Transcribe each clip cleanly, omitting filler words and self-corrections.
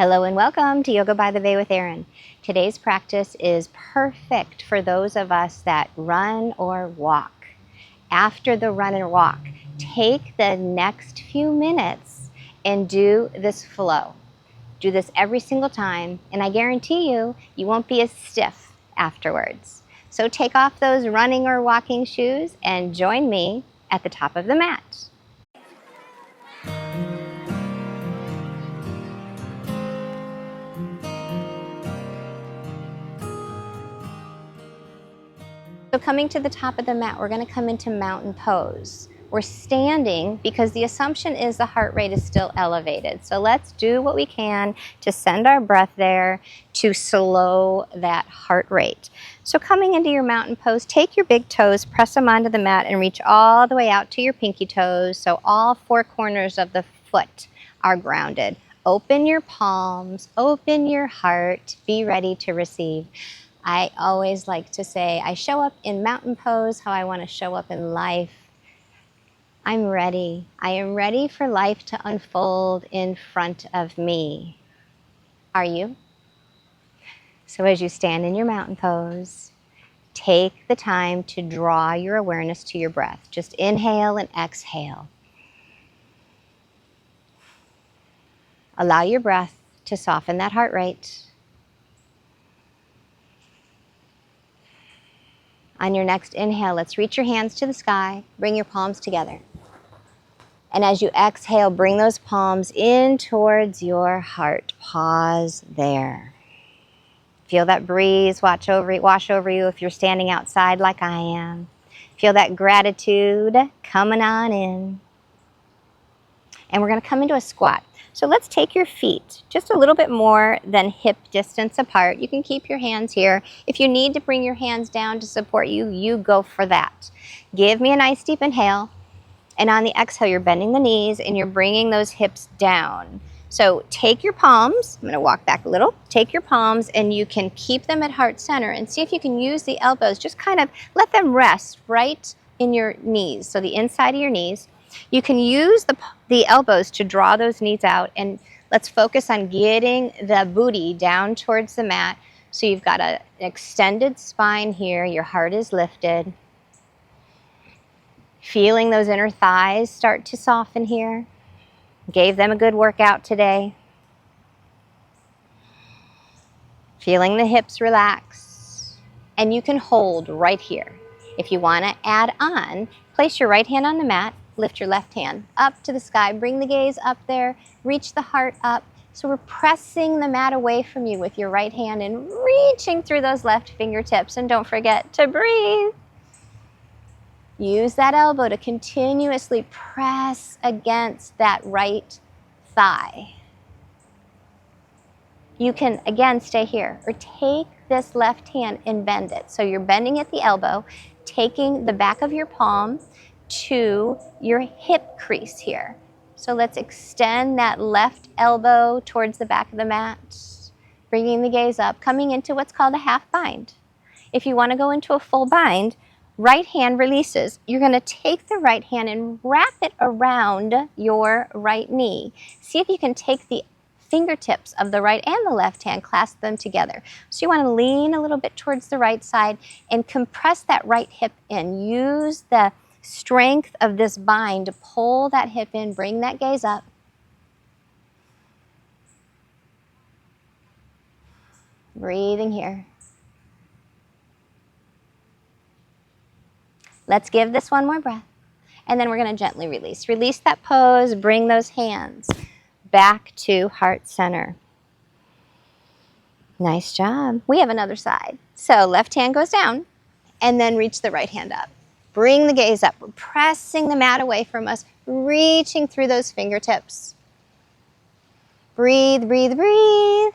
Hello and welcome to Yoga by the Bay with Erin. Today's practice is perfect for those of us that run or walk. After the run and walk, take the next few minutes and do this flow. Do this every single time, and I guarantee you, you won't be as stiff afterwards. So take off those running or walking shoes and join me at the top of the mat. So coming to the top of the mat, we're going to come into mountain pose. We're standing because the assumption is the heart rate is still elevated. So let's do what we can to send our breath there to slow that heart rate. So coming into your mountain pose, take your big toes, press them onto the mat, and reach all the way out to your pinky toes so all four corners of the foot are grounded. Open your palms, open your heart, be ready to receive. I always like to say, I show up in mountain pose how I want to show up in life. I'm ready. I am ready for life to unfold in front of me. Are you? So as you stand in your mountain pose, take the time to draw your awareness to your breath. Just inhale and exhale. Allow your breath to soften that heart rate. On your next inhale, let's reach your hands to the sky, bring your palms together. And as you exhale, bring those palms in towards your heart. Pause there. Feel that breeze wash over you if you're standing outside like I am. Feel that gratitude coming on in. And we're going to come into a squat. So let's take your feet just a little bit more than hip distance apart. You can keep your hands here. If you need to bring your hands down to support you, you go for that. Give me a nice deep inhale. And on the exhale, you're bending the knees and you're bringing those hips down. So take your palms. I'm going to walk back a little. Take your palms and you can keep them at heart center and see if you can use the elbows. Just kind of let them rest right in your knees. So the inside of your knees. You can use the elbows to draw those knees out, and let's focus on getting the booty down towards the mat. So you've got an extended spine here, your heart is lifted. Feeling those inner thighs start to soften here. Gave them a good workout today. Feeling the hips relax. And you can hold right here. If you want to add on, place your right hand on the mat. Lift your left hand up to the sky. Bring the gaze up there. Reach the heart up. So we're pressing the mat away from you with your right hand and reaching through those left fingertips. And don't forget to breathe. Use that elbow to continuously press against that right thigh. You can, again, stay here. Or take this left hand and bend it. So you're bending at the elbow, taking the back of your palm to your hip crease here. So let's extend that left elbow towards the back of the mat, bringing the gaze up, coming into what's called a half bind. If you want to go into a full bind, right hand releases. You're going to take the right hand and wrap it around your right knee. See if you can take the fingertips of the right and the left hand, clasp them together. So you want to lean a little bit towards the right side and compress that right hip in. Use the strength of this bind to pull that hip in, bring that gaze up. Breathing here. Let's give this one more breath. And then we're going to gently release. Release that pose, bring those hands back to heart center. Nice job. We have another side. So left hand goes down and then reach the right hand up. Bring the gaze up. We're pressing the mat away from us, reaching through those fingertips. Breathe, breathe, breathe.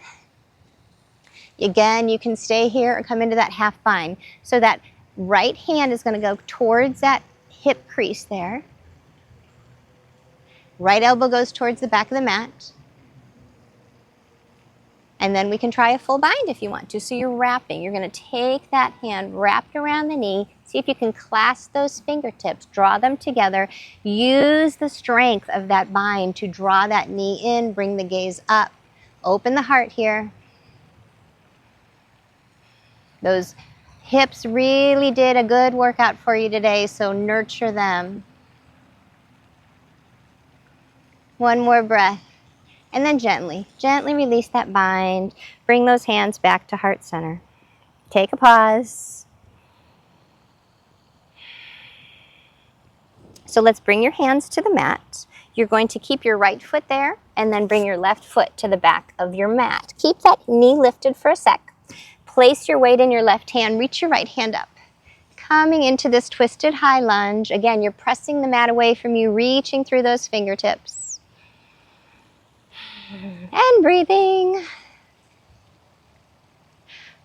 Again, you can stay here or come into that half bind. So that right hand is going to go towards that hip crease there. Right elbow goes towards the back of the mat. And then we can try a full bind if you want to. So you're wrapping. You're going to take that hand wrapped around the knee. See if you can clasp those fingertips. Draw them together. Use the strength of that bind to draw that knee in. Bring the gaze up. Open the heart here. Those hips really did a good workout for you today, so nurture them. One more breath. And then gently release that bind. Bring those hands back to heart center. Take a pause. So let's bring your hands to the mat. You're going to keep your right foot there and then bring your left foot to the back of your mat. Keep that knee lifted for a sec. Place your weight in your left hand. Reach your right hand up. Coming into this twisted high lunge. Again, you're pressing the mat away from you, reaching through those fingertips. And breathing.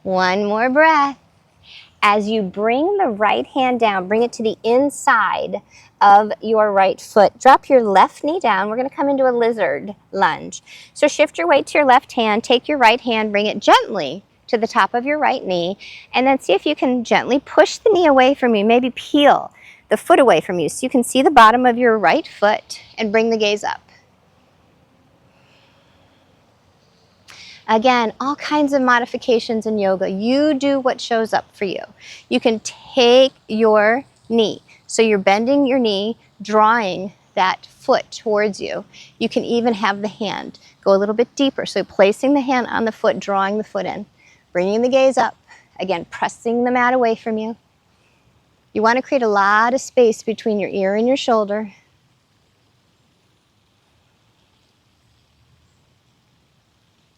One more breath. As you bring the right hand down, bring it to the inside of your right foot. Drop your left knee down. We're going to come into a lizard lunge. So shift your weight to your left hand. Take your right hand, bring it gently to the top of your right knee, and then see if you can gently push the knee away from you. Maybe peel the foot away from you so you can see the bottom of your right foot and bring the gaze up. Again, all kinds of modifications in yoga. You do what shows up for you. You can take your knee. So you're bending your knee, drawing that foot towards you. You can even have the hand go a little bit deeper. So placing the hand on the foot, drawing the foot in, bringing the gaze up. Again, pressing the mat away from you. You want to create a lot of space between your ear and your shoulder.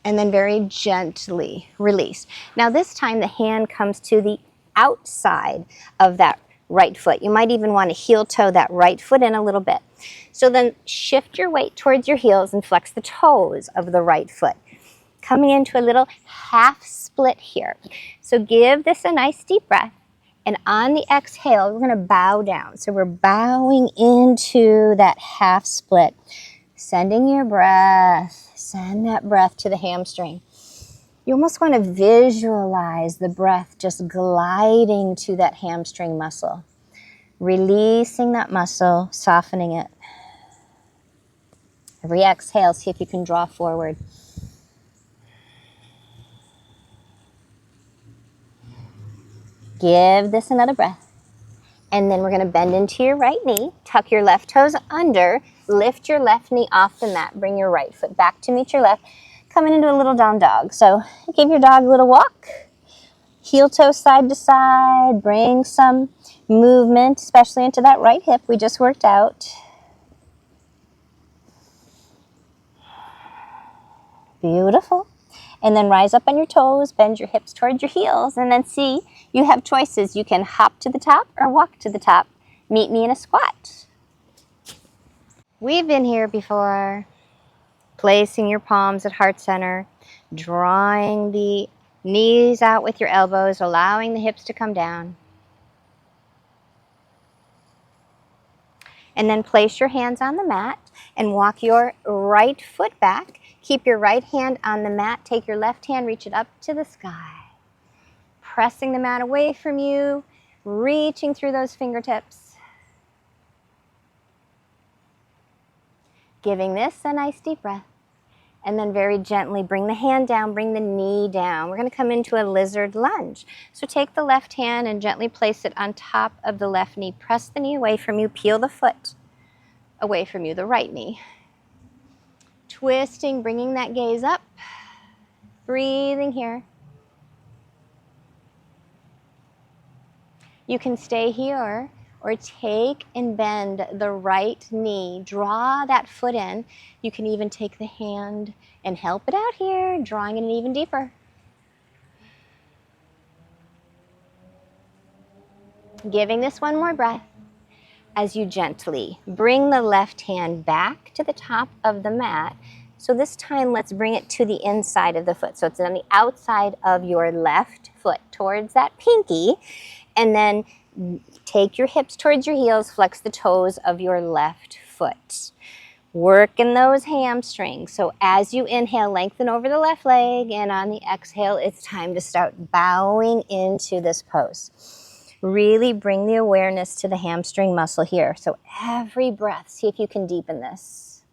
And then very gently release. Now this time the hand comes to the outside of that right foot. You might even want to heel toe that right foot in a little bit. So then shift your weight towards your heels and flex the toes of the right foot. Coming into a little half split here. So give this a nice deep breath. And on the exhale, we're going to bow down. So we're bowing into that half split. Sending your breath, send that breath to the hamstring. You almost want to visualize the breath just gliding to that hamstring muscle. Releasing that muscle, softening it. Every exhale, see if you can draw forward. Give this another breath. And then we're going to bend into your right knee, tuck your left toes under, lift your left knee off the mat, bring your right foot back to meet your left, coming into a little down dog. So give your dog a little walk, heel toe side to side, bring some movement, especially into that right hip we just worked out. Beautiful. And then rise up on your toes, bend your hips towards your heels, and then see, you have choices. You can hop to the top or walk to the top. Meet me in a squat. We've been here before. Placing your palms at heart center, drawing the knees out with your elbows, allowing the hips to come down. And then place your hands on the mat and walk your right foot back. Keep your right hand on the mat. Take your left hand, reach it up to the sky. Pressing the mat away from you, reaching through those fingertips. Giving this a nice deep breath. And then very gently bring the hand down, bring the knee down. We're going to come into a lizard lunge. So take the left hand and gently place it on top of the left knee. Press the knee away from you. Peel the foot away from you, the right knee. Twisting, bringing that gaze up. Breathing here. You can stay here or take and bend the right knee. Draw that foot in. You can even take the hand and help it out here, drawing it in even deeper. Giving this one more breath as you gently bring the left hand back to the top of the mat. So this time, let's bring it to the inside of the foot. So it's on the outside of your left foot towards that pinky. And then take your hips towards your heels, flex the toes of your left foot. Working those hamstrings. So as you inhale, lengthen over the left leg, and on the exhale, it's time to start bowing into this pose. Really bring the awareness to the hamstring muscle here. So every breath, see if you can deepen this.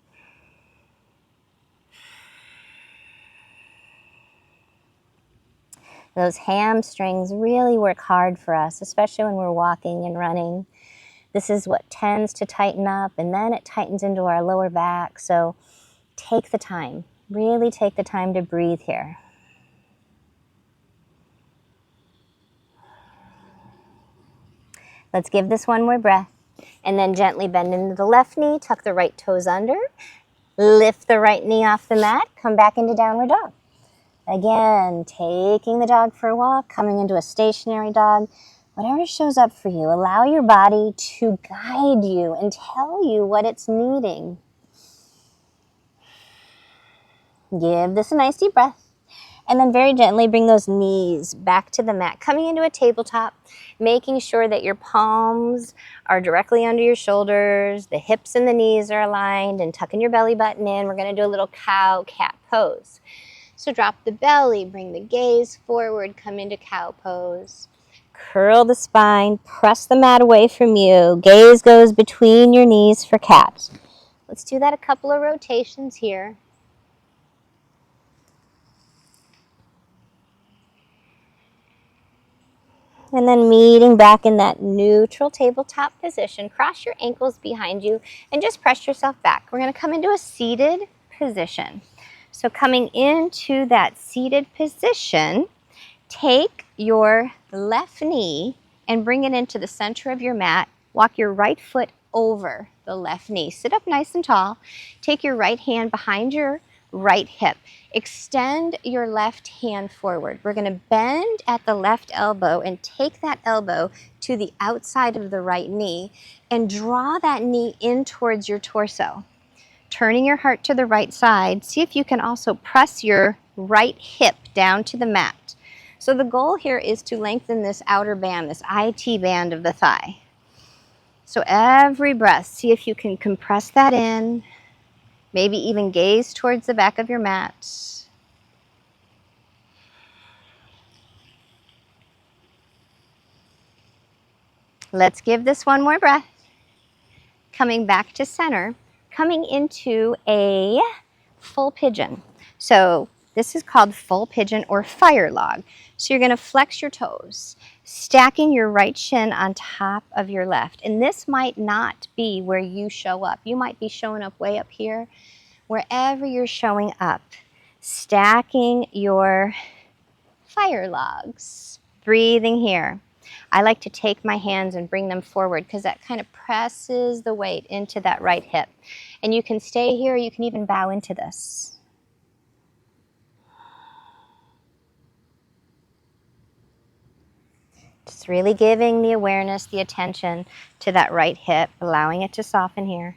Those hamstrings really work hard for us, especially when we're walking and running. This is what tends to tighten up, and then it tightens into our lower back. So take the time, really take the time to breathe here. Let's give this one more breath. And then gently bend into the left knee, tuck the right toes under, lift the right knee off the mat, come back into downward dog. Again, taking the dog for a walk, coming into a stationary dog. Whatever shows up for you, allow your body to guide you and tell you what it's needing. Give this a nice deep breath. And then very gently bring those knees back to the mat, coming into a tabletop, making sure that your palms are directly under your shoulders, the hips and the knees are aligned, and tucking your belly button in. We're going to do a little cow-cat pose. So drop the belly, bring the gaze forward, come into cow pose. Curl the spine, press the mat away from you. Gaze goes between your knees for cat. Let's do that a couple of rotations here. And then meeting back in that neutral tabletop position. Cross your ankles behind you and just press yourself back. We're going to come into a seated position. So coming into that seated position, take your left knee and bring it into the center of your mat. Walk your right foot over the left knee. Sit up nice and tall. Take your right hand behind your right hip. Extend your left hand forward. We're going to bend at the left elbow and take that elbow to the outside of the right knee and draw that knee in towards your torso. Turning your heart to the right side, see if you can also press your right hip down to the mat. So the goal here is to lengthen this outer band, this IT band of the thigh. So every breath, see if you can compress that in. Maybe even gaze towards the back of your mat. Let's give this one more breath. Coming back to center, coming into a full pigeon. So this is called full pigeon or fire log. So you're going to flex your toes, stacking your right shin on top of your left. And this might not be where you show up. You might be showing up way up here. Wherever you're showing up, stacking your fire logs, breathing here. I like to take my hands and bring them forward because that kind of presses the weight into that right hip. And you can stay here, you can even bow into this. Just really giving the awareness, the attention to that right hip, allowing it to soften here.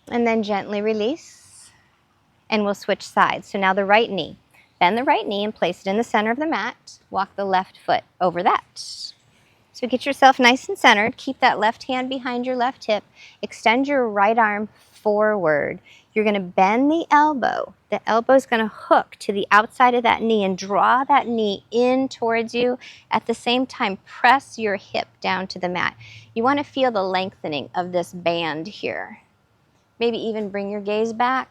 And then gently release, and we'll switch sides. So now the right knee. Bend the right knee and place it in the center of the mat. Walk the left foot over that. So get yourself nice and centered. Keep that left hand behind your left hip. Extend your right arm forward. You're going to bend the elbow. The elbow is going to hook to the outside of that knee and draw that knee in towards you. At the same time, press your hip down to the mat. You want to feel the lengthening of this band here. Maybe even bring your gaze back.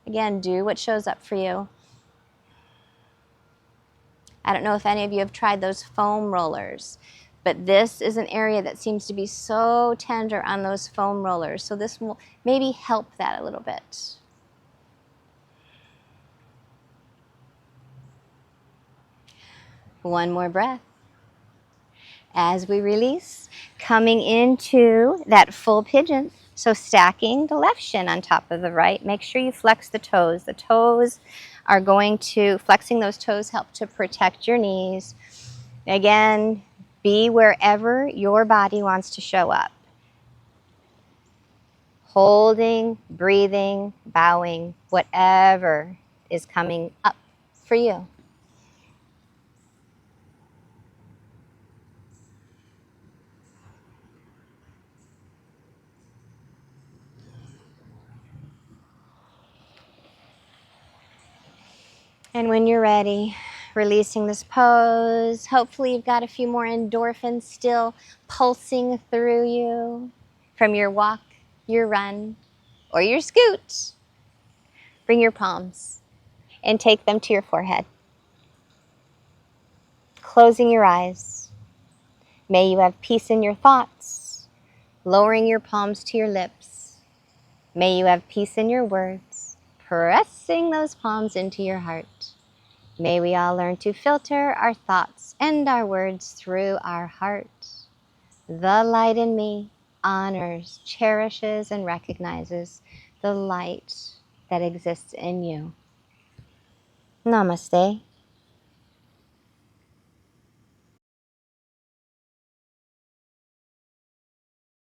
Again, do what shows up for you. I don't know if any of you have tried those foam rollers, but this is an area that seems to be so tender on those foam rollers. So this will maybe help that a little bit. One more breath. As we release, coming into that full pigeon. So stacking the left shin on top of the right. Make sure you flex the toes. The toes are going to, flexing those toes help to protect your knees. Again, be wherever your body wants to show up. Holding, breathing, bowing, whatever is coming up for you. And when you're ready, releasing this pose. Hopefully you've got a few more endorphins still pulsing through you from your walk, your run. or your scoot. Bring your palms and take them to your forehead. Closing your eyes. May you have peace in your thoughts. Lowering your palms to your lips. May you have peace in your words. Pressing those palms into your heart. May we all learn to filter our thoughts and our words through our heart. The light in me honors, cherishes, and recognizes the light that exists in you. Namaste.